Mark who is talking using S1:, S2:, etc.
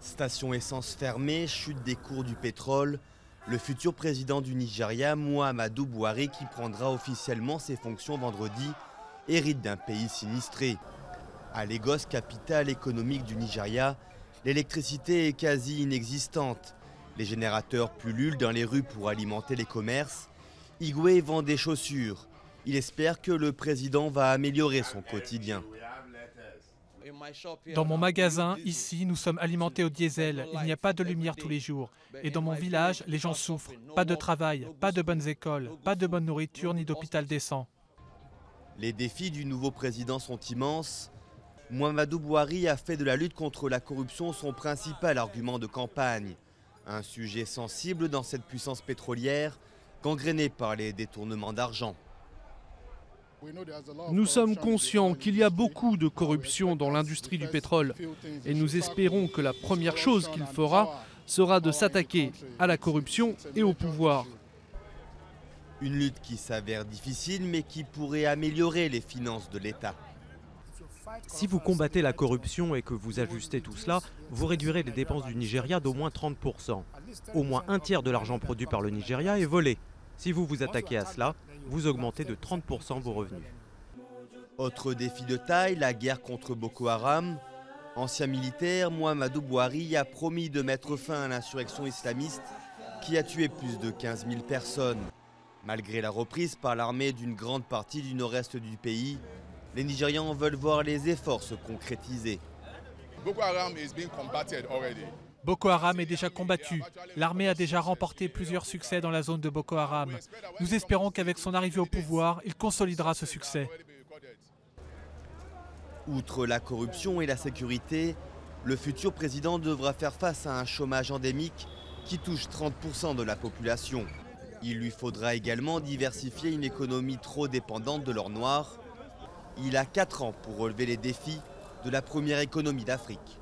S1: Station essence fermée, chute des cours du pétrole. Le futur président du Nigeria, Muhammadu Buhari, qui prendra officiellement ses fonctions vendredi, hérite d'un pays sinistré. À Lagos, capitale économique du Nigeria, l'électricité est quasi inexistante. Les générateurs pullulent dans les rues pour alimenter les commerces. Igwe vend des chaussures. Il espère que le président va améliorer son quotidien.
S2: Dans mon magasin, ici, nous sommes alimentés au diesel. Il n'y a pas de lumière tous les jours. Et dans mon village, les gens souffrent. Pas de travail, pas de bonnes écoles, pas de bonne nourriture ni d'hôpital décent.
S1: Les défis du nouveau président sont immenses. Muhammadu Buhari a fait de la lutte contre la corruption son principal argument de campagne. Un sujet sensible dans cette puissance pétrolière, gangrénée par les détournements d'argent.
S3: Nous sommes conscients qu'il y a beaucoup de corruption dans l'industrie du pétrole et nous espérons que la première chose qu'il fera sera de s'attaquer à la corruption et au pouvoir.
S1: Une lutte qui s'avère difficile mais qui pourrait améliorer les finances de l'État.
S4: Si vous combattez la corruption et que vous ajustez tout cela, vous réduirez les dépenses du Nigeria d'au moins 30%. Au moins un tiers de l'argent produit par le Nigeria est volé. Si vous vous attaquez à cela, vous augmentez de 30% vos revenus.
S1: Autre défi de taille, la guerre contre Boko Haram. Ancien militaire, Muhammadu Buhari a promis de mettre fin à l'insurrection islamiste qui a tué plus de 15 000 personnes. Malgré la reprise par l'armée d'une grande partie du nord-est du pays, les Nigérians veulent voir les efforts se concrétiser.
S2: Boko Haram est déjà combattu. L'armée a déjà remporté plusieurs succès dans la zone de Boko Haram. Nous espérons qu'avec son arrivée au pouvoir, il consolidera ce succès.
S1: Outre la corruption et la sécurité, le futur président devra faire face à un chômage endémique qui touche 30% de la population. Il lui faudra également diversifier une économie trop dépendante de l'or noir. Il a 4 ans pour relever les défis de la première économie d'Afrique.